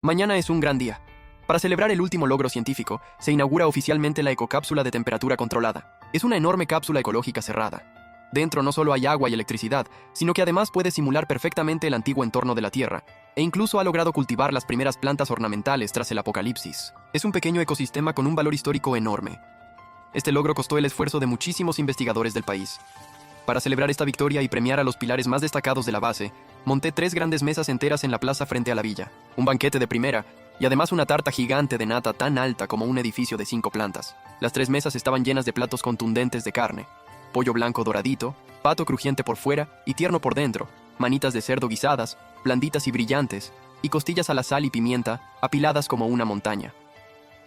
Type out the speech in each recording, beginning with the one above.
Mañana es un gran día. Para celebrar el último logro científico, se inaugura oficialmente la ecocápsula de temperatura controlada. Es una enorme cápsula ecológica cerrada. Dentro no solo hay agua y electricidad, sino que además puede simular perfectamente el antiguo entorno de la Tierra, e incluso ha logrado cultivar las primeras plantas ornamentales tras el apocalipsis. Es un pequeño ecosistema con un valor histórico enorme. Este logro costó el esfuerzo de muchísimos investigadores del país. Para celebrar esta victoria y premiar a los pilares más destacados de la base, monté 3 grandes mesas enteras en la plaza frente a la villa, un banquete de primera, y además una tarta gigante de nata tan alta como un edificio de 5 plantas. Las 3 mesas estaban llenas de platos contundentes de carne, pollo blanco doradito, pato crujiente por fuera y tierno por dentro, manitas de cerdo guisadas, blanditas y brillantes, y costillas a la sal y pimienta, apiladas como una montaña.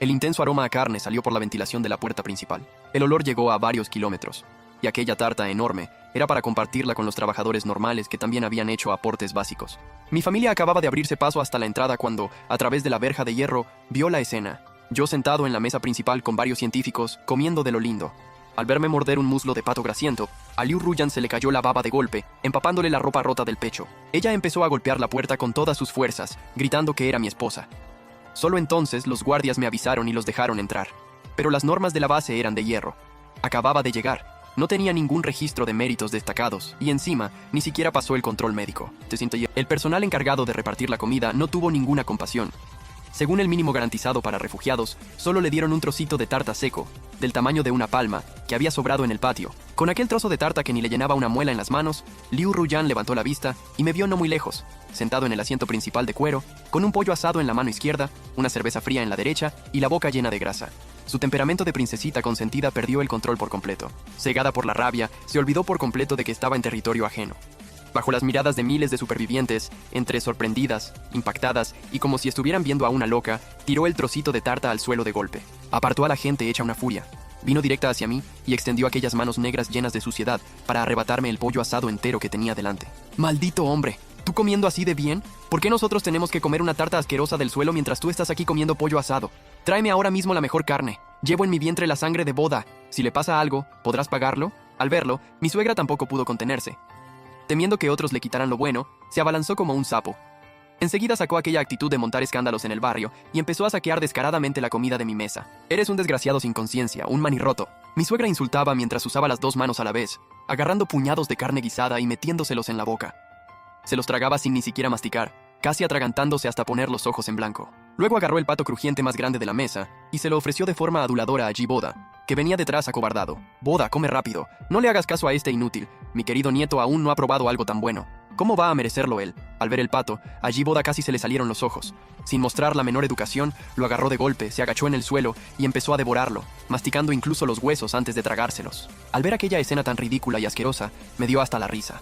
El intenso aroma a carne salió por la ventilación de la puerta principal. El olor llegó a varios kilómetros, y aquella tarta enorme era para compartirla con los trabajadores normales que también habían hecho aportes básicos. Mi familia acababa de abrirse paso hasta la entrada cuando, a través de la verja de hierro, vio la escena. Yo sentado en la mesa principal con varios científicos, comiendo de lo lindo. Al verme morder un muslo de pato grasiento, a Liu Ruyan se le cayó la baba de golpe, empapándole la ropa rota del pecho. Ella empezó a golpear la puerta con todas sus fuerzas, gritando que era mi esposa. Solo entonces los guardias me avisaron y los dejaron entrar. Pero las normas de la base eran de hierro. Acababa de llegar. No tenía ningún registro de méritos destacados, y encima, ni siquiera pasó el control médico. El personal encargado de repartir la comida no tuvo ninguna compasión. Según el mínimo garantizado para refugiados, solo le dieron un trocito de tarta seco, del tamaño de una palma, que había sobrado en el patio. Con aquel trozo de tarta que ni le llenaba una muela en las manos, Liu Ruyan levantó la vista y me vio no muy lejos, sentado en el asiento principal de cuero, con un pollo asado en la mano izquierda, una cerveza fría en la derecha y la boca llena de grasa. Su temperamento de princesita consentida perdió el control por completo. Cegada por la rabia, se olvidó por completo de que estaba en territorio ajeno. Bajo las miradas de miles de supervivientes, entre sorprendidas, impactadas y como si estuvieran viendo a una loca, tiró el trocito de tarta al suelo de golpe. Apartó a la gente hecha una furia. Vino directa hacia mí y extendió aquellas manos negras llenas de suciedad para arrebatarme el pollo asado entero que tenía delante. ¡Maldito hombre! ¿Tú comiendo así de bien? ¿Por qué nosotros tenemos que comer una tarta asquerosa del suelo mientras tú estás aquí comiendo pollo asado? Tráeme ahora mismo la mejor carne. Llevo en mi vientre la sangre de boda. Si le pasa algo, ¿podrás pagarlo? Al verlo, mi suegra tampoco pudo contenerse. Temiendo que otros le quitaran lo bueno, se abalanzó como un sapo. Enseguida sacó aquella actitud de montar escándalos en el barrio y empezó a saquear descaradamente la comida de mi mesa. Eres un desgraciado sin conciencia, un manirroto. Mi suegra insultaba mientras usaba las 2 manos a la vez, agarrando puñados de carne guisada y metiéndoselos en la boca. Se los tragaba sin ni siquiera masticar, casi atragantándose hasta poner los ojos en blanco. Luego agarró el pato crujiente más grande de la mesa y se lo ofreció de forma aduladora a Boda, que venía detrás acobardado. Boda, come rápido. No le hagas caso a este inútil. Mi querido nieto aún no ha probado algo tan bueno. ¿Cómo va a merecerlo él? Al ver el pato, a Boda casi se le salieron los ojos. Sin mostrar la menor educación, lo agarró de golpe, se agachó en el suelo y empezó a devorarlo, masticando incluso los huesos antes de tragárselos. Al ver aquella escena tan ridícula y asquerosa, me dio hasta la risa.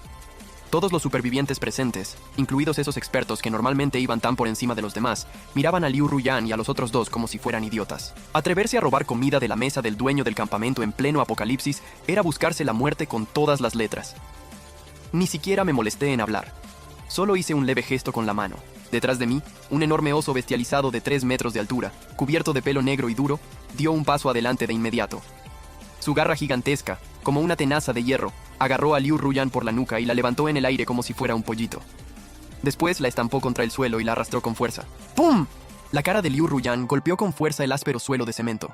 Todos los supervivientes presentes, incluidos esos expertos que normalmente iban tan por encima de los demás, miraban a Liu Ruyan y a los otros 2 como si fueran idiotas. Atreverse a robar comida de la mesa del dueño del campamento en pleno apocalipsis era buscarse la muerte con todas las letras. Ni siquiera me molesté en hablar. Solo hice un leve gesto con la mano. Detrás de mí, un enorme oso bestializado de 3 metros de altura, cubierto de pelo negro y duro, dio un paso adelante de inmediato. Su garra gigantesca, como una tenaza de hierro, agarró a Liu Ruyan por la nuca y la levantó en el aire como si fuera un pollito. Después la estampó contra el suelo y la arrastró con fuerza. ¡Pum! La cara de Liu Ruyan golpeó con fuerza el áspero suelo de cemento.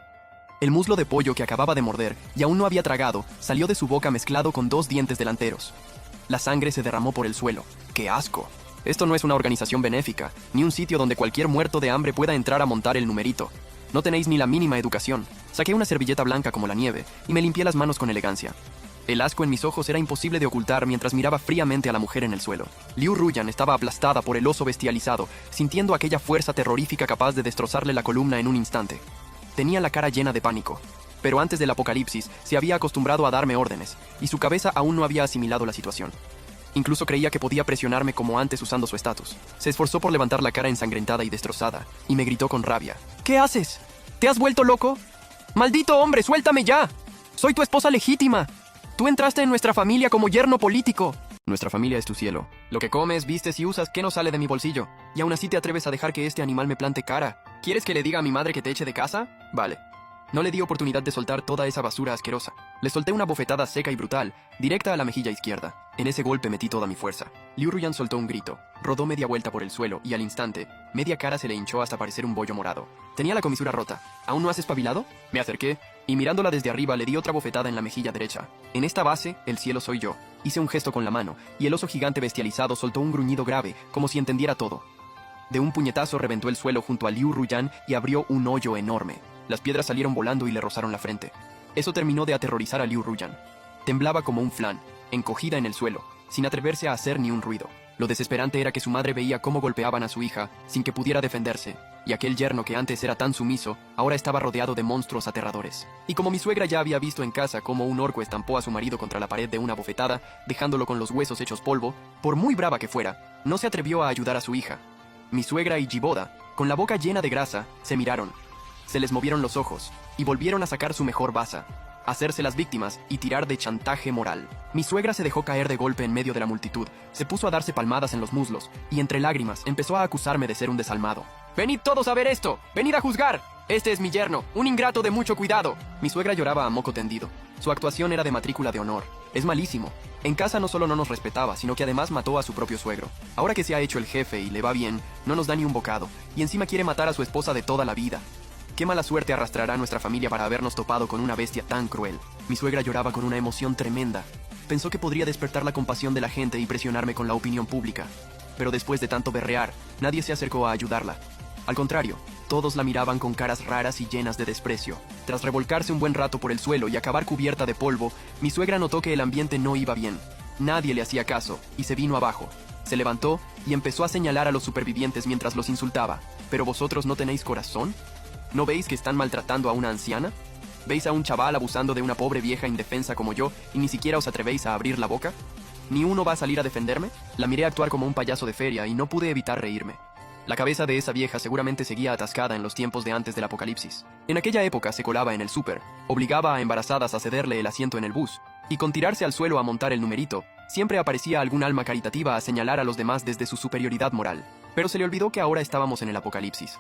El muslo de pollo que acababa de morder y aún no había tragado salió de su boca mezclado con 2 dientes delanteros. La sangre se derramó por el suelo. ¡Qué asco! Esto no es una organización benéfica, ni un sitio donde cualquier muerto de hambre pueda entrar a montar el numerito. No tenéis ni la mínima educación. Saqué una servilleta blanca como la nieve y me limpié las manos con elegancia. El asco en mis ojos era imposible de ocultar mientras miraba fríamente a la mujer en el suelo. Liu Ruyan estaba aplastada por el oso bestializado, sintiendo aquella fuerza terrorífica capaz de destrozarle la columna en un instante. Tenía la cara llena de pánico, pero antes del apocalipsis se había acostumbrado a darme órdenes, y su cabeza aún no había asimilado la situación. Incluso creía que podía presionarme como antes usando su estatus. Se esforzó por levantar la cara ensangrentada y destrozada, y me gritó con rabia. ¿Qué haces? ¿Te has vuelto loco? ¡Maldito hombre, suéltame ya! ¡Soy tu esposa legítima! Tú entraste en nuestra familia como yerno político. Nuestra familia es tu cielo. Lo que comes, vistes y usas, ¿qué no sale de mi bolsillo? Y aún así te atreves a dejar que este animal me plante cara. ¿Quieres que le diga a mi madre que te eche de casa? Vale. No le di oportunidad de soltar toda esa basura asquerosa. Le solté una bofetada seca y brutal, directa a la mejilla izquierda. En ese golpe metí toda mi fuerza. Liu Ruyan soltó un grito, rodó media vuelta por el suelo y al instante, media cara se le hinchó hasta parecer un bollo morado. Tenía la comisura rota. ¿Aún no has espabilado? Me acerqué y mirándola desde arriba le di otra bofetada en la mejilla derecha. En esta base, el cielo soy yo. Hice un gesto con la mano y el oso gigante bestializado soltó un gruñido grave, como si entendiera todo. De un puñetazo reventó el suelo junto a Liu Ruyan y abrió un hoyo enorme. Las piedras salieron volando y le rozaron la frente. Eso terminó de aterrorizar a Liu Ruyan. Temblaba como un flan, encogida en el suelo, sin atreverse a hacer ni un ruido. Lo desesperante era que su madre veía cómo golpeaban a su hija, sin que pudiera defenderse, y aquel yerno que antes era tan sumiso, ahora estaba rodeado de monstruos aterradores. Y como mi suegra ya había visto en casa cómo un orco estampó a su marido contra la pared de una bofetada, dejándolo con los huesos hechos polvo, por muy brava que fuera, no se atrevió a ayudar a su hija. Mi suegra y Jiboda, con la boca llena de grasa, se miraron. Se les movieron los ojos, y volvieron a sacar su mejor baza, hacerse las víctimas y tirar de chantaje moral. Mi suegra se dejó caer de golpe en medio de la multitud, se puso a darse palmadas en los muslos, y entre lágrimas empezó a acusarme de ser un desalmado. ¡Venid todos a ver esto! ¡Venid a juzgar! Este es mi yerno, un ingrato de mucho cuidado. Mi suegra lloraba a moco tendido. Su actuación era de matrícula de honor. Es malísimo. En casa no solo no nos respetaba, sino que además mató a su propio suegro. Ahora que se ha hecho el jefe y le va bien, no nos da ni un bocado, y encima quiere matar a su esposa de toda la vida. Qué mala suerte arrastrará nuestra familia para habernos topado con una bestia tan cruel. Mi suegra lloraba con una emoción tremenda. Pensó que podría despertar la compasión de la gente y presionarme con la opinión pública. Pero después de tanto berrear, nadie se acercó a ayudarla. Al contrario, todos la miraban con caras raras y llenas de desprecio. Tras revolcarse un buen rato por el suelo y acabar cubierta de polvo, mi suegra notó que el ambiente no iba bien. Nadie le hacía caso, y se vino abajo. Se levantó y empezó a señalar a los supervivientes mientras los insultaba. ¿Pero vosotros no tenéis corazón? ¿No veis que están maltratando a una anciana? ¿Veis a un chaval abusando de una pobre vieja indefensa como yo y ni siquiera os atrevéis a abrir la boca? ¿Ni uno va a salir a defenderme? La miré actuar como un payaso de feria y no pude evitar reírme. La cabeza de esa vieja seguramente seguía atascada en los tiempos de antes del apocalipsis. En aquella época se colaba en el súper, obligaba a embarazadas a cederle el asiento en el bus, y con tirarse al suelo a montar el numerito, siempre aparecía algún alma caritativa a señalar a los demás desde su superioridad moral. Pero se le olvidó que ahora estábamos en el apocalipsis.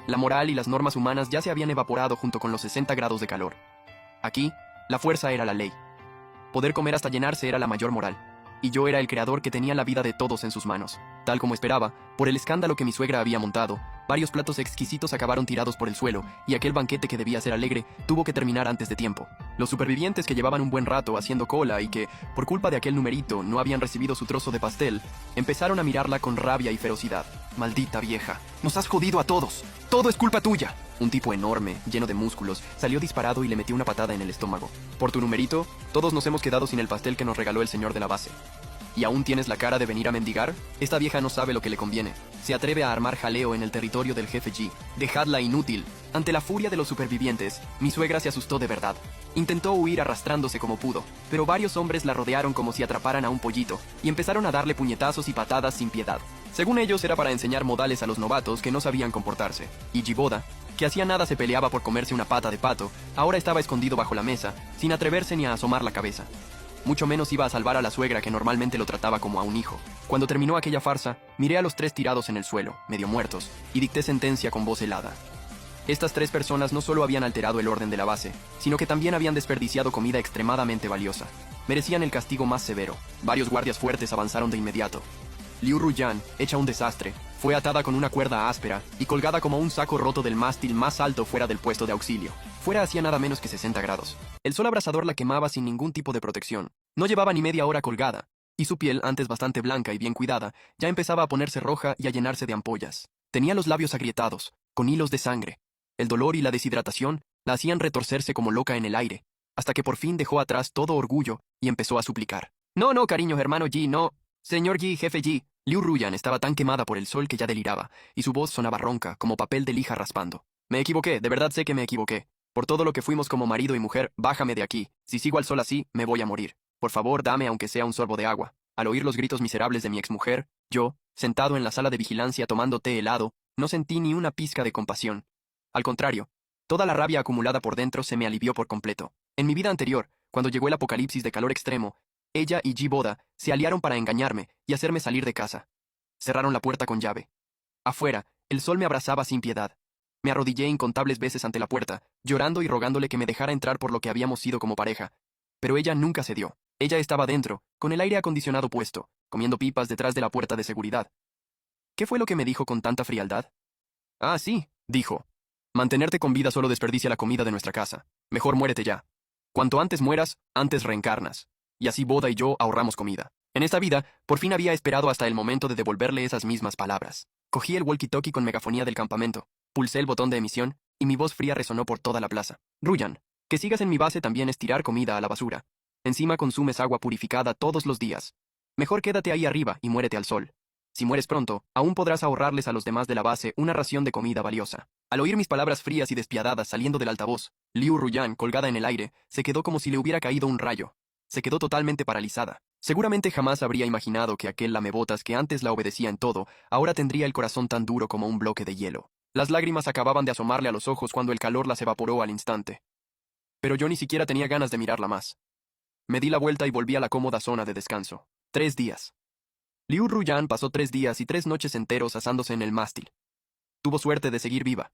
La moral y las normas humanas ya se habían evaporado junto con los 60 grados de calor. Aquí, la fuerza era la ley. Poder comer hasta llenarse era la mayor moral. Y yo era el creador que tenía la vida de todos en sus manos. Tal como esperaba, por el escándalo que mi suegra había montado, varios platos exquisitos acabaron tirados por el suelo, y aquel banquete que debía ser alegre tuvo que terminar antes de tiempo. Los supervivientes que llevaban un buen rato haciendo cola y que, por culpa de aquel numerito, no habían recibido su trozo de pastel, empezaron a mirarla con rabia y ferocidad. «Maldita vieja, nos has jodido a todos. Todo es culpa tuya». Un tipo enorme, lleno de músculos, salió disparado y le metió una patada en el estómago. «Por tu numerito, todos nos hemos quedado sin el pastel que nos regaló el señor de la base. ¿Y aún tienes la cara de venir a mendigar? Esta vieja no sabe lo que le conviene. Se atreve a armar jaleo en el territorio del jefe G. Dejadla inútil». Ante la furia de los supervivientes, mi suegra se asustó de verdad. Intentó huir arrastrándose como pudo, pero varios hombres la rodearon como si atraparan a un pollito, y empezaron a darle puñetazos y patadas sin piedad. Según ellos era para enseñar modales a los novatos que no sabían comportarse. Y Jiboda, que hacía nada se peleaba por comerse una pata de pato, ahora estaba escondido bajo la mesa, sin atreverse ni a asomar la cabeza. Mucho menos iba a salvar a la suegra que normalmente lo trataba como a un hijo. Cuando terminó aquella farsa, miré a los 3 tirados en el suelo, medio muertos, y dicté sentencia con voz helada. Estas 3 personas no solo habían alterado el orden de la base, sino que también habían desperdiciado comida extremadamente valiosa. Merecían el castigo más severo. Varios guardias fuertes avanzaron de inmediato. Liu Ruyan, hecha un desastre, fue atada con una cuerda áspera y colgada como un saco roto del mástil más alto fuera del puesto de auxilio. Fuera hacía nada menos que 60 grados. El sol abrasador la quemaba sin ningún tipo de protección. No llevaba ni media hora colgada, y su piel, antes bastante blanca y bien cuidada, ya empezaba a ponerse roja y a llenarse de ampollas. Tenía los labios agrietados, con hilos de sangre. El dolor y la deshidratación la hacían retorcerse como loca en el aire, hasta que por fin dejó atrás todo orgullo y empezó a suplicar. «No, no, cariño, hermano G, no. Señor G, jefe G». Liu Ruyan estaba tan quemada por el sol que ya deliraba, y su voz sonaba ronca, como papel de lija raspando. «Me equivoqué, de verdad sé que me equivoqué. Por todo lo que fuimos como marido y mujer, bájame de aquí. Si sigo al sol así, me voy a morir. Por favor, dame aunque sea un sorbo de agua». Al oír los gritos miserables de mi exmujer, yo, sentado en la sala de vigilancia tomando té helado, no sentí ni una pizca de compasión. Al contrario, toda la rabia acumulada por dentro se me alivió por completo. En mi vida anterior, cuando llegó el apocalipsis de calor extremo, ella y Jiboda se aliaron para engañarme y hacerme salir de casa. Cerraron la puerta con llave. Afuera, el sol me abrazaba sin piedad. Me arrodillé incontables veces ante la puerta, llorando y rogándole que me dejara entrar por lo que habíamos sido como pareja. Pero ella nunca cedió. Ella estaba dentro, con el aire acondicionado puesto, comiendo pipas detrás de la puerta de seguridad. ¿Qué fue lo que me dijo con tanta frialdad? Ah, sí, dijo. Mantenerte con vida solo desperdicia la comida de nuestra casa. Mejor muérete ya. Cuanto antes mueras, antes reencarnas. Y así Boda y yo ahorramos comida. En esta vida, por fin había esperado hasta el momento de devolverle esas mismas palabras. Cogí el walkie-talkie con megafonía del campamento, pulsé el botón de emisión, y mi voz fría resonó por toda la plaza. Ruyan, que sigas en mi base también es tirar comida a la basura. Encima consumes agua purificada todos los días. Mejor quédate ahí arriba y muérete al sol. Si mueres pronto, aún podrás ahorrarles a los demás de la base una ración de comida valiosa. Al oír mis palabras frías y despiadadas saliendo del altavoz, Liu Ruyan, colgada en el aire, se quedó como si le hubiera caído un rayo. Se quedó totalmente paralizada. Seguramente jamás habría imaginado que aquel lamebotas que antes la obedecía en todo, ahora tendría el corazón tan duro como un bloque de hielo. Las lágrimas acababan de asomarle a los ojos cuando el calor las evaporó al instante. Pero yo ni siquiera tenía ganas de mirarla más. Me di la vuelta y volví a la cómoda zona de descanso. 3 días. Liu Ruyan pasó 3 días y 3 noches enteros asándose en el mástil. Tuvo suerte de seguir viva.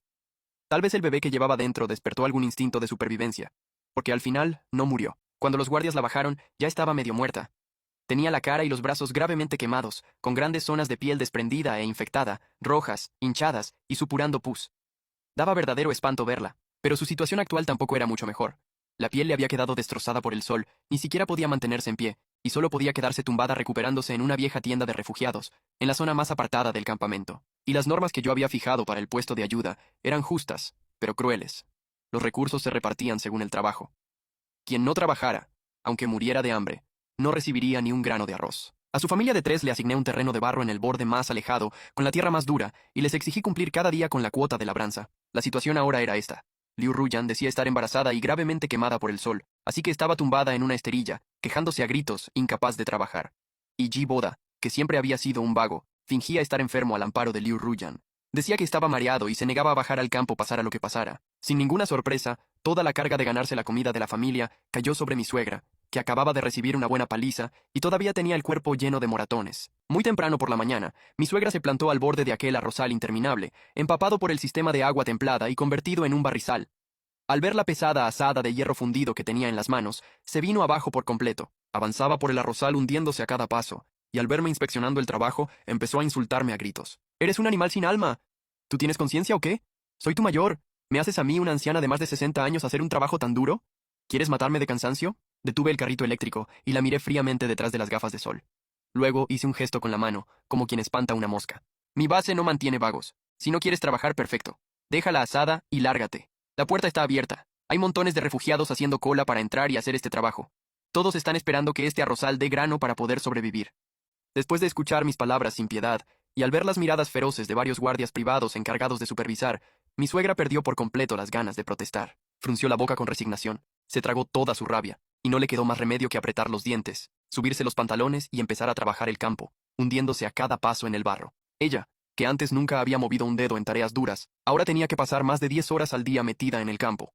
Tal vez el bebé que llevaba dentro despertó algún instinto de supervivencia, porque al final no murió. Cuando los guardias la bajaron, ya estaba medio muerta. Tenía la cara y los brazos gravemente quemados, con grandes zonas de piel desprendida e infectada, rojas, hinchadas y supurando pus. Daba verdadero espanto verla, pero su situación actual tampoco era mucho mejor. La piel le había quedado destrozada por el sol, ni siquiera podía mantenerse en pie, y solo podía quedarse tumbada recuperándose en una vieja tienda de refugiados, en la zona más apartada del campamento. Y las normas que yo había fijado para el puesto de ayuda eran justas, pero crueles. Los recursos se repartían según el trabajo. Quien no trabajara, aunque muriera de hambre, no recibiría ni un grano de arroz. A su familia de 3 le asigné un terreno de barro en el borde más alejado, con la tierra más dura, y les exigí cumplir cada día con la cuota de labranza. La situación ahora era esta. Liu Ruyan decía estar embarazada y gravemente quemada por el sol, así que estaba tumbada en una esterilla, quejándose a gritos, incapaz de trabajar. Y Ji Boda, que siempre había sido un vago, fingía estar enfermo al amparo de Liu Ruyan. Decía que estaba mareado y se negaba a bajar al campo pasara lo que pasara. Sin ninguna sorpresa, toda la carga de ganarse la comida de la familia cayó sobre mi suegra, que acababa de recibir una buena paliza y todavía tenía el cuerpo lleno de moratones. Muy temprano por la mañana, mi suegra se plantó al borde de aquel arrozal interminable, empapado por el sistema de agua templada y convertido en un barrizal. Al ver la pesada asada de hierro fundido que tenía en las manos, se vino abajo por completo. Avanzaba por el arrozal hundiéndose a cada paso, y al verme inspeccionando el trabajo, empezó a insultarme a gritos. «¡Eres un animal sin alma! ¿Tú tienes conciencia o qué? Soy tu mayor. ¿Me haces a mí, una anciana de más de 60 años, hacer un trabajo tan duro? ¿Quieres matarme de cansancio?» Detuve el carrito eléctrico y la miré fríamente detrás de las gafas de sol. Luego hice un gesto con la mano, como quien espanta una mosca. «Mi base no mantiene vagos. Si no quieres trabajar, perfecto. Déjala asada y lárgate. La puerta está abierta. Hay montones de refugiados haciendo cola para entrar y hacer este trabajo. Todos están esperando que este arrozal dé grano para poder sobrevivir». Después de escuchar mis palabras sin piedad, y al ver las miradas feroces de varios guardias privados encargados de supervisar, mi suegra perdió por completo las ganas de protestar. Frunció la boca con resignación. Se tragó toda su rabia, y no le quedó más remedio que apretar los dientes, subirse los pantalones y empezar a trabajar el campo, hundiéndose a cada paso en el barro. Ella, que antes nunca había movido un dedo en tareas duras, ahora tenía que pasar más de 10 horas al día metida en el campo.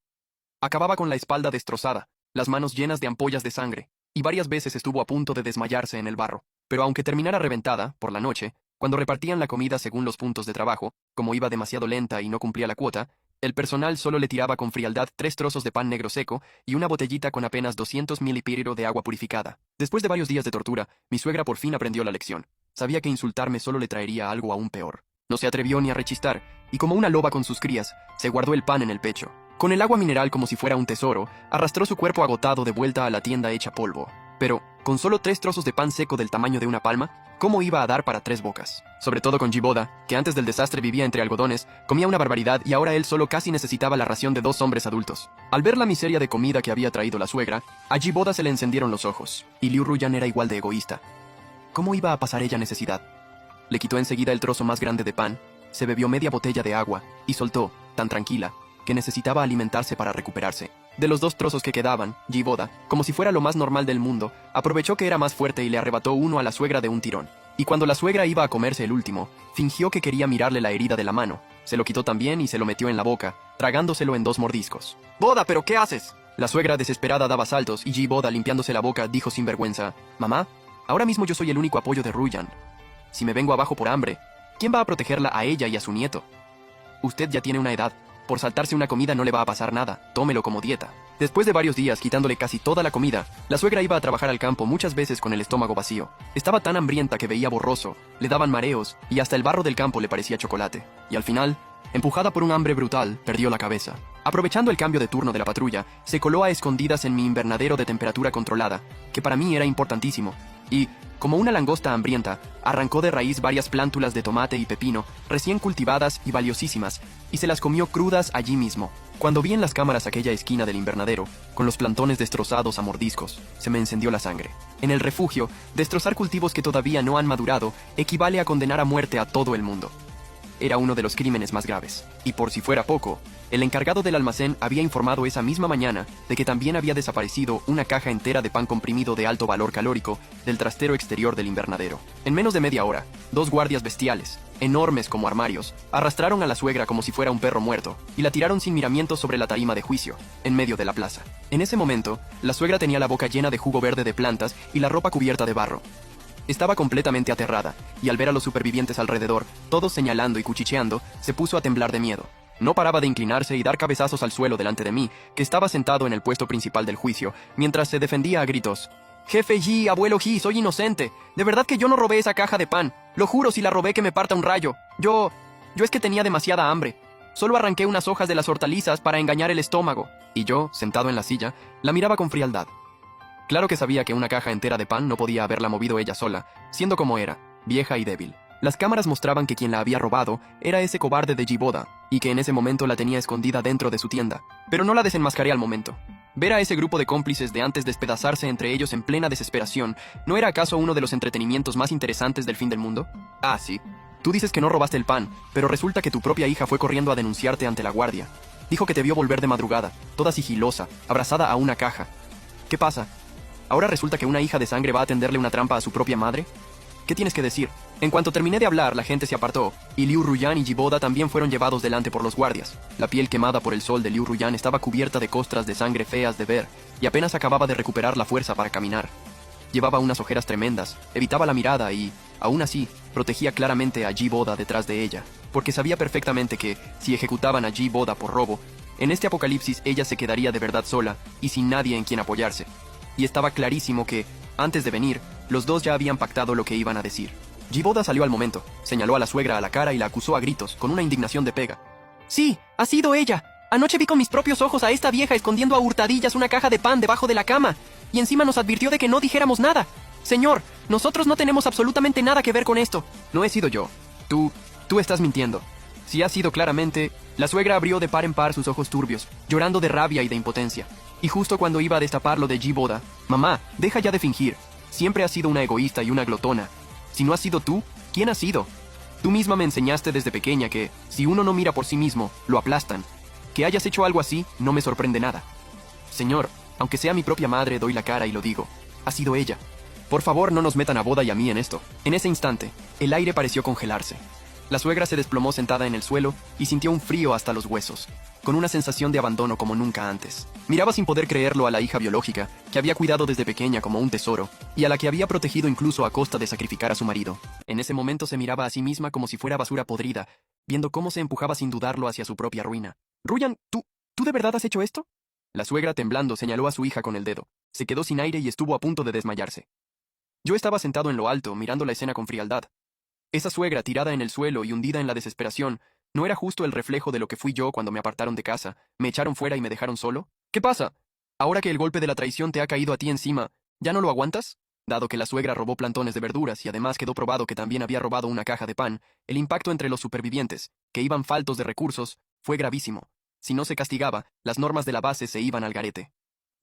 Acababa con la espalda destrozada, las manos llenas de ampollas de sangre, y varias veces estuvo a punto de desmayarse en el barro. Pero aunque terminara reventada, por la noche, cuando repartían la comida según los puntos de trabajo, como iba demasiado lenta y no cumplía la cuota, el personal solo le tiraba con frialdad 3 trozos de pan negro seco y una botellita con apenas 200 mililitros de agua purificada. Después de varios días de tortura, mi suegra por fin aprendió la lección. Sabía que insultarme solo le traería algo aún peor. No se atrevió ni a rechistar, y como una loba con sus crías, se guardó el pan en el pecho. Con el agua mineral como si fuera un tesoro, arrastró su cuerpo agotado de vuelta a la tienda hecha polvo. Pero, con solo 3 trozos de pan seco del tamaño de una palma, ¿cómo iba a dar para 3 bocas? Sobre todo con Ji Boda, que antes del desastre vivía entre algodones, comía una barbaridad y ahora él solo casi necesitaba la ración de 2 hombres adultos. Al ver la miseria de comida que había traído la suegra, a Ji Boda se le encendieron los ojos, y Liu Ruyan era igual de egoísta. ¿Cómo iba a pasar ella necesidad? Le quitó enseguida el trozo más grande de pan, se bebió media botella de agua, y soltó, tan tranquila, que necesitaba alimentarse para recuperarse. De los 2 trozos que quedaban, Ji Boda, como si fuera lo más normal del mundo, aprovechó que era más fuerte y le arrebató uno a la suegra de un tirón. Y cuando la suegra iba a comerse el último, fingió que quería mirarle la herida de la mano. Se lo quitó también y se lo metió en la boca, tragándoselo en 2 mordiscos. «Boda, ¿pero qué haces?». La suegra desesperada daba saltos y Ji Boda, limpiándose la boca, dijo sin vergüenza: «Mamá, ahora mismo yo soy el único apoyo de Ruyan. Si me vengo abajo por hambre, ¿quién va a protegerla a ella y a su nieto?». usted ya tiene una edad. Por saltarse una comida no le va a pasar nada, tómelo como dieta. Después de varios días quitándole casi toda la comida, la suegra iba a trabajar al campo muchas veces con el estómago vacío. Estaba tan hambrienta que veía borroso, le daban mareos y hasta el barro del campo le parecía chocolate. Y al final, empujada por un hambre brutal, perdió la cabeza. Aprovechando el cambio de turno de la patrulla, se coló a escondidas en mi invernadero de temperatura controlada, que para mí era importantísimo, y, como una langosta hambrienta, arrancó de raíz varias plántulas de tomate y pepino, recién cultivadas y valiosísimas, y se las comió crudas allí mismo. Cuando vi en las cámaras aquella esquina del invernadero, con los plantones destrozados a mordiscos, se me encendió la sangre. En el refugio, destrozar cultivos que todavía no han madurado equivale a condenar a muerte a todo el mundo. Era uno de los crímenes más graves. Y por si fuera poco, el encargado del almacén había informado esa misma mañana de que también había desaparecido una caja entera de pan comprimido de alto valor calórico del trastero exterior del invernadero. En menos de media hora, 2 guardias bestiales, enormes como armarios, arrastraron a la suegra como si fuera un perro muerto y la tiraron sin miramientos sobre la tarima de juicio, en medio de la plaza. En ese momento, la suegra tenía la boca llena de jugo verde de plantas y la ropa cubierta de barro. Estaba completamente aterrada, y al ver a los supervivientes alrededor, todos señalando y cuchicheando, se puso a temblar de miedo. No paraba de inclinarse y dar cabezazos al suelo delante de mí, que estaba sentado en el puesto principal del juicio, mientras se defendía a gritos. «Jefe G, abuelo G, soy inocente. De verdad que yo no robé esa caja de pan. Lo juro, si la robé que me parta un rayo. Yo es que tenía demasiada hambre. Solo arranqué unas hojas de las hortalizas para engañar el estómago». Y yo, sentado en la silla, la miraba con frialdad. Claro que sabía que una caja entera de pan no podía haberla movido ella sola, siendo como era, vieja y débil. Las cámaras mostraban que quien la había robado era ese cobarde de Jiboda, y que en ese momento la tenía escondida dentro de su tienda. Pero no la desenmascaré al momento. Ver a ese grupo de cómplices de antes despedazarse entre ellos en plena desesperación, ¿no era acaso uno de los entretenimientos más interesantes del fin del mundo? Ah, sí. Tú dices que no robaste el pan, pero resulta que tu propia hija fue corriendo a denunciarte ante la guardia. Dijo que te vio volver de madrugada, toda sigilosa, abrazada a una caja. ¿Qué pasa? ¿Ahora resulta que una hija de sangre va a tenderle una trampa a su propia madre? ¿Qué tienes que decir? En cuanto terminé de hablar, la gente se apartó, y Liu Ruyan y Jiboda también fueron llevados delante por los guardias. La piel quemada por el sol de Liu Ruyan estaba cubierta de costras de sangre feas de ver, y apenas acababa de recuperar la fuerza para caminar. Llevaba unas ojeras tremendas, evitaba la mirada y, aún así, protegía claramente a Jiboda detrás de ella, porque sabía perfectamente que, si ejecutaban a Jiboda por robo, en este apocalipsis ella se quedaría de verdad sola y sin nadie en quien apoyarse. Y estaba clarísimo que, antes de venir, los dos ya habían pactado lo que iban a decir. Jiboda salió al momento, señaló a la suegra a la cara y la acusó a gritos, con una indignación de pega. «Sí, ha sido ella. Anoche vi con mis propios ojos a esta vieja escondiendo a hurtadillas una caja de pan debajo de la cama, y encima nos advirtió de que no dijéramos nada. Señor, nosotros no tenemos absolutamente nada que ver con esto». «No he sido yo. Tú estás mintiendo». Si ha sido claramente, la suegra abrió de par en par sus ojos turbios, llorando de rabia y de impotencia. Y justo cuando iba a destapar lo de Jiboda, «Mamá, deja ya de fingir. Siempre has sido una egoísta y una glotona. Si no has sido tú, ¿quién ha sido? Tú misma me enseñaste desde pequeña que, si uno no mira por sí mismo, lo aplastan. Que hayas hecho algo así, no me sorprende nada. Señor, aunque sea mi propia madre, doy la cara y lo digo. Ha sido ella. Por favor, no nos metan a Boda y a mí en esto». En ese instante, el aire pareció congelarse. La suegra se desplomó sentada en el suelo y sintió un frío hasta los huesos, con una sensación de abandono como nunca antes. Miraba sin poder creerlo a la hija biológica, que había cuidado desde pequeña como un tesoro, y a la que había protegido incluso a costa de sacrificar a su marido. En ese momento se miraba a sí misma como si fuera basura podrida, viendo cómo se empujaba sin dudarlo hacia su propia ruina. «Ruyan, ¿tú de verdad has hecho esto?». La suegra, temblando, señaló a su hija con el dedo. Se quedó sin aire y estuvo a punto de desmayarse. Yo estaba sentado en lo alto, mirando la escena con frialdad. Esa suegra tirada en el suelo y hundida en la desesperación, ¿no era justo el reflejo de lo que fui yo cuando me apartaron de casa, me echaron fuera y me dejaron solo? ¿Qué pasa? Ahora que el golpe de la traición te ha caído a ti encima, ¿ya no lo aguantas? Dado que la suegra robó plantones de verduras y además quedó probado que también había robado una caja de pan, el impacto entre los supervivientes, que iban faltos de recursos, fue gravísimo. Si no se castigaba, las normas de la base se iban al garete.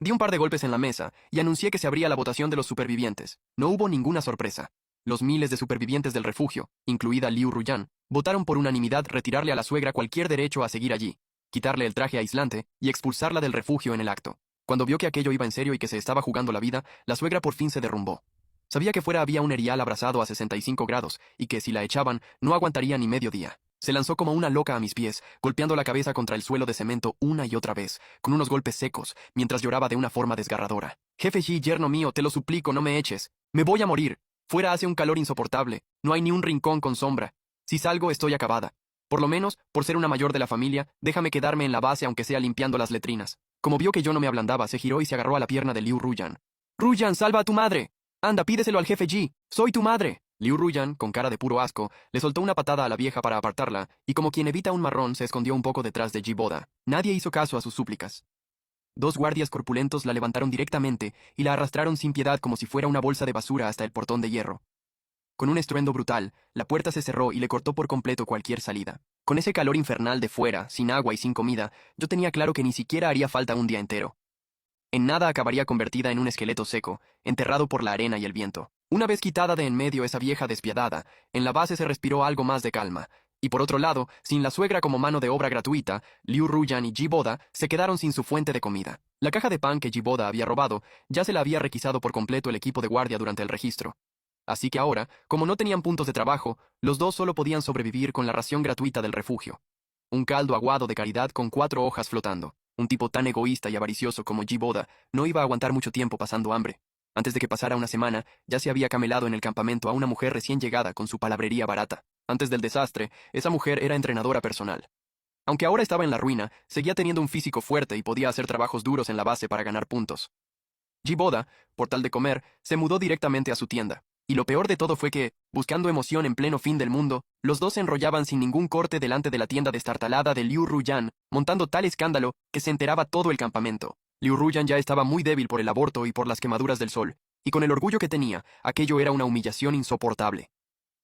Di un par de golpes en la mesa y anuncié que se abría la votación de los supervivientes. No hubo ninguna sorpresa. Los miles de supervivientes del refugio, incluida Liu Ruyan, votaron por unanimidad retirarle a la suegra cualquier derecho a seguir allí, quitarle el traje aislante y expulsarla del refugio en el acto. Cuando vio que aquello iba en serio y que se estaba jugando la vida, la suegra por fin se derrumbó. Sabía que fuera había un erial abrasado a 65 grados y que si la echaban no aguantaría ni medio día. Se lanzó como una loca a mis pies, golpeando la cabeza contra el suelo de cemento una y otra vez, con unos golpes secos, mientras lloraba de una forma desgarradora. «Jefe G, yerno mío, te lo suplico, no me eches. Me voy a morir. Fuera hace un calor insoportable. No hay ni un rincón con sombra. Si salgo, estoy acabada. Por lo menos, por ser una mayor de la familia, déjame quedarme en la base aunque sea limpiando las letrinas. Como vio que yo no me ablandaba, se giró y se agarró a la pierna de Liu Ruyan. «Ruyan, salva a tu madre. Anda, pídeselo al jefe Ji. Soy tu madre». Liu Ruyan, con cara de puro asco, le soltó una patada a la vieja para apartarla, y como quien evita un marrón, se escondió un poco detrás de Ji Boda. Nadie hizo caso a sus súplicas. Dos guardias corpulentos la levantaron directamente y la arrastraron sin piedad como si fuera una bolsa de basura hasta el portón de hierro. Con un estruendo brutal, la puerta se cerró y le cortó por completo cualquier salida. Con ese calor infernal de fuera, sin agua y sin comida, yo tenía claro que ni siquiera haría falta un día entero. En nada acabaría convertida en un esqueleto seco, enterrado por la arena y el viento. Una vez quitada de en medio esa vieja despiadada, en la base se respiró algo más de calma, y por otro lado, sin la suegra como mano de obra gratuita, Liu Ruyan y Ji Boda se quedaron sin su fuente de comida. La caja de pan que Ji Boda había robado ya se la había requisado por completo el equipo de guardia durante el registro. Así que ahora, como no tenían puntos de trabajo, los dos solo podían sobrevivir con la ración gratuita del refugio. Un caldo aguado de caridad con 4 hojas flotando. Un tipo tan egoísta y avaricioso como Ji Boda no iba a aguantar mucho tiempo pasando hambre. Antes de que pasara una semana, ya se había camelado en el campamento a una mujer recién llegada con su palabrería barata. Antes del desastre, esa mujer era entrenadora personal. Aunque ahora estaba en la ruina, seguía teniendo un físico fuerte y podía hacer trabajos duros en la base para ganar puntos. Ji Boda, por tal de comer, se mudó directamente a su tienda. Y lo peor de todo fue que, buscando emoción en pleno fin del mundo, los dos se enrollaban sin ningún corte delante de la tienda destartalada de Liu Ruyan, montando tal escándalo que se enteraba todo el campamento. Liu Ruyan ya estaba muy débil por el aborto y por las quemaduras del sol, y con el orgullo que tenía, aquello era una humillación insoportable.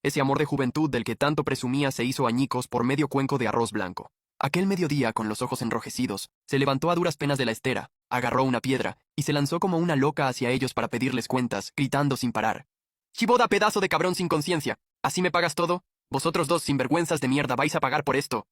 Ese amor de juventud del que tanto presumía se hizo añicos por medio cuenco de arroz blanco. Aquel mediodía, con los ojos enrojecidos, se levantó a duras penas de la estera, agarró una piedra, y se lanzó como una loca hacia ellos para pedirles cuentas, gritando sin parar. Ji Boda, pedazo de cabrón sin conciencia. ¿Así me pagas todo? Vosotros dos sinvergüenzas de mierda vais a pagar por esto.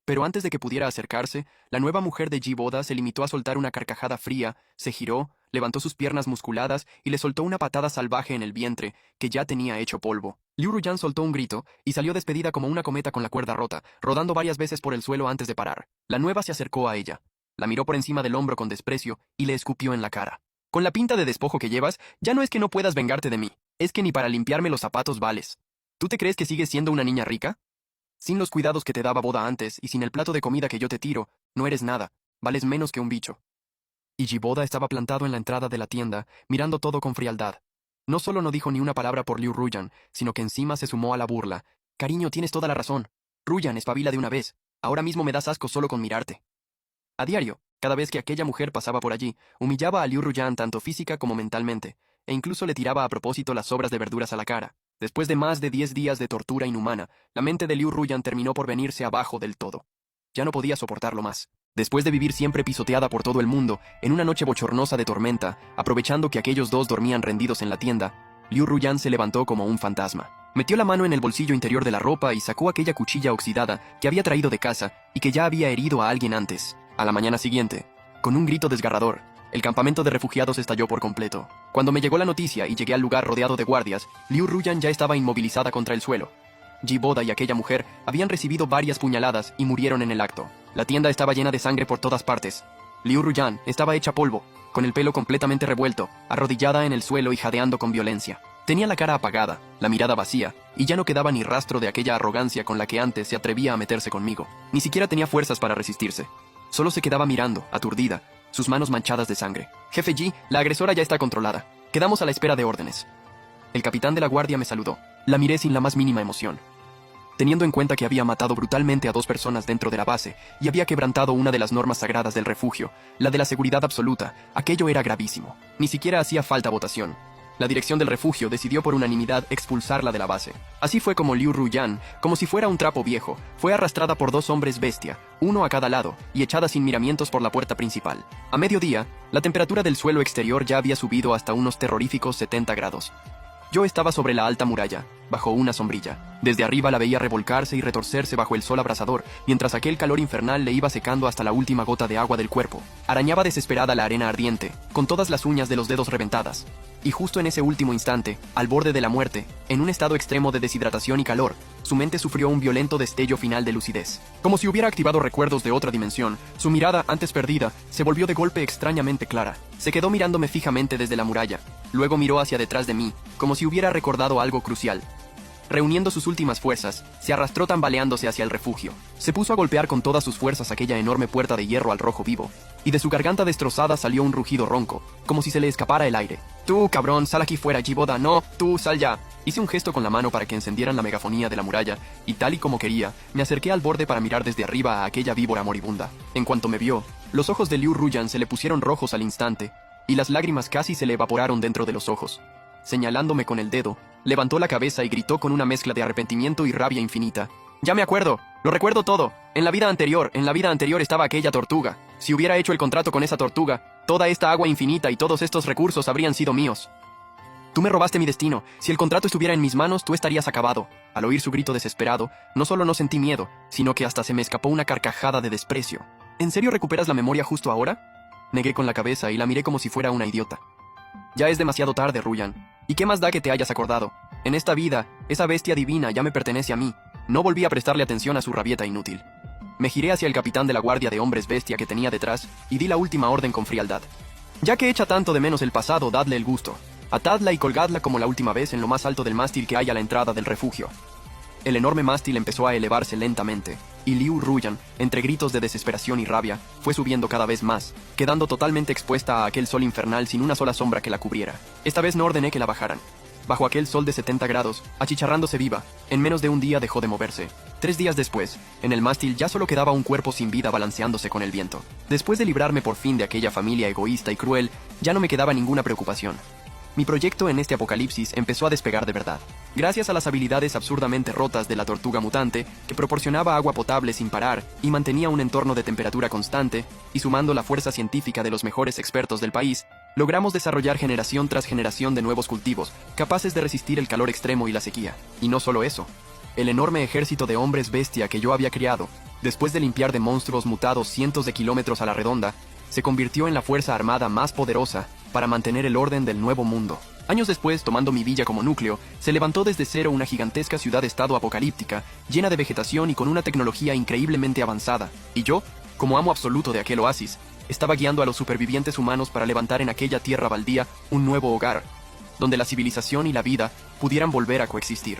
Pero antes de que pudiera acercarse, la nueva mujer de Ji Boda se limitó a soltar una carcajada fría, se giró, levantó sus piernas musculadas y le soltó una patada salvaje en el vientre, que ya tenía hecho polvo. Liu Ruyan soltó un grito y salió despedida como una cometa con la cuerda rota, rodando varias veces por el suelo antes de parar. La nueva se acercó a ella. La miró por encima del hombro con desprecio y le escupió en la cara. Con la pinta de despojo que llevas, ya no es que no puedas vengarte de mí. Es que ni para limpiarme los zapatos vales. ¿Tú te crees que sigues siendo una niña rica? Sin los cuidados que te daba Boda antes y sin el plato de comida que yo te tiro, no eres nada, vales menos que un bicho. Y Ji Boda estaba plantado en la entrada de la tienda, mirando todo con frialdad. No solo no dijo ni una palabra por Liu Ruyan, sino que encima se sumó a la burla. Cariño, tienes toda la razón. Ruyan, espabila de una vez. Ahora mismo me das asco solo con mirarte. A diario, cada vez que aquella mujer pasaba por allí, humillaba a Liu Ruyan tanto física como mentalmente, e incluso le tiraba a propósito las sobras de verduras a la cara. Después de más de 10 días de tortura inhumana, la mente de Liu Ruyan terminó por venirse abajo del todo. Ya no podía soportarlo más. Después de vivir siempre pisoteada por todo el mundo, en una noche bochornosa de tormenta, aprovechando que aquellos dos dormían rendidos en la tienda, Liu Ruyan se levantó como un fantasma. Metió la mano en el bolsillo interior de la ropa y sacó aquella cuchilla oxidada que había traído de casa y que ya había herido a alguien antes. A la mañana siguiente, con un grito desgarrador, el campamento de refugiados estalló por completo. Cuando me llegó la noticia y llegué al lugar rodeado de guardias, Liu Ruyan ya estaba inmovilizada contra el suelo. Ji Boda y aquella mujer habían recibido varias puñaladas y murieron en el acto. La tienda estaba llena de sangre por todas partes. Liu Ruyan estaba hecha polvo, con el pelo completamente revuelto, arrodillada en el suelo y jadeando con violencia. Tenía la cara apagada, la mirada vacía, y ya no quedaba ni rastro de aquella arrogancia con la que antes se atrevía a meterse conmigo. Ni siquiera tenía fuerzas para resistirse. Solo se quedaba mirando, aturdida, sus manos manchadas de sangre. Jefe Ji, la agresora ya está controlada. Quedamos a la espera de órdenes. El capitán de la guardia me saludó. La miré sin la más mínima emoción. Teniendo en cuenta que había matado brutalmente a 2 personas dentro de la base y había quebrantado una de las normas sagradas del refugio, la de la seguridad absoluta, aquello era gravísimo. Ni siquiera hacía falta votación. La dirección del refugio decidió por unanimidad expulsarla de la base. Así fue como Liu Ruyan, como si fuera un trapo viejo, fue arrastrada por 2 hombres bestia, uno a cada lado, y echada sin miramientos por la puerta principal. A mediodía, la temperatura del suelo exterior ya había subido hasta unos terroríficos 70 grados. Yo estaba sobre la alta muralla, bajo una sombrilla. Desde arriba la veía revolcarse y retorcerse bajo el sol abrasador, mientras aquel calor infernal le iba secando hasta la última gota de agua del cuerpo. Arañaba desesperada la arena ardiente, con todas las uñas de los dedos reventadas. Y justo en ese último instante, al borde de la muerte, en un estado extremo de deshidratación y calor, su mente sufrió un violento destello final de lucidez. Como si hubiera activado recuerdos de otra dimensión, su mirada, antes perdida, se volvió de golpe extrañamente clara. Se quedó mirándome fijamente desde la muralla. Luego miró hacia detrás de mí, como si hubiera recordado algo crucial. reuniendo sus últimas fuerzas, se arrastró tambaleándose hacia el refugio. Se puso a golpear con todas sus fuerzas aquella enorme puerta de hierro al rojo vivo, y de su garganta destrozada salió un rugido ronco, como si se le escapara el aire. «Tú, cabrón, sal aquí fuera, Jiboda, no, tú, sal ya». Hice un gesto con la mano para que encendieran la megafonía de la muralla, y tal y como quería, me acerqué al borde para mirar desde arriba a aquella víbora moribunda. En cuanto me vio, los ojos de Liu Ruyan se le pusieron rojos al instante, y las lágrimas casi se le evaporaron dentro de los ojos. Señalándome con el dedo, levantó la cabeza y gritó con una mezcla de arrepentimiento y rabia infinita. «Ya me acuerdo, lo recuerdo todo. En la vida anterior estaba aquella tortuga. Si hubiera hecho el contrato con esa tortuga, toda esta agua infinita y todos estos recursos habrían sido míos. Tú me robaste mi destino. Si el contrato estuviera en mis manos, tú estarías acabado». Al oír su grito desesperado, no solo no sentí miedo, sino que hasta se me escapó una carcajada de desprecio. «¿En serio recuperas la memoria justo ahora?». Negué con la cabeza y la miré como si fuera una idiota. «Ya es demasiado tarde, Ruyan. ¿Y qué más da que te hayas acordado? En esta vida, esa bestia divina ya me pertenece a mí». No volví a prestarle atención a su rabieta inútil. Me giré hacia el capitán de la guardia de hombres bestia que tenía detrás y di la última orden con frialdad. «Ya que echa tanto de menos el pasado, dadle el gusto. Atadla y colgadla como la última vez en lo más alto del mástil que hay a la entrada del refugio». El enorme mástil empezó a elevarse lentamente, y Liu Ruyan, entre gritos de desesperación y rabia, fue subiendo cada vez más, quedando totalmente expuesta a aquel sol infernal sin una sola sombra que la cubriera. Esta vez no ordené que la bajaran. Bajo aquel sol de 70 grados, achicharrándose viva, en menos de un día dejó de moverse. 3 días después, en el mástil ya solo quedaba un cuerpo sin vida balanceándose con el viento. Después de librarme por fin de aquella familia egoísta y cruel, ya no me quedaba ninguna preocupación. Mi proyecto en este apocalipsis empezó a despegar de verdad. Gracias a las habilidades absurdamente rotas de la tortuga mutante, que proporcionaba agua potable sin parar y mantenía un entorno de temperatura constante, y sumando la fuerza científica de los mejores expertos del país, logramos desarrollar generación tras generación de nuevos cultivos, capaces de resistir el calor extremo y la sequía. Y no solo eso. El enorme ejército de hombres bestia que yo había criado, después de limpiar de monstruos mutados cientos de kilómetros a la redonda, se convirtió en la fuerza armada más poderosa para mantener el orden del nuevo mundo. Años después, tomando mi villa como núcleo, se levantó desde cero una gigantesca ciudad-estado apocalíptica, llena de vegetación y con una tecnología increíblemente avanzada. Y yo, como amo absoluto de aquel oasis, estaba guiando a los supervivientes humanos para levantar en aquella tierra baldía un nuevo hogar, donde la civilización y la vida pudieran volver a coexistir.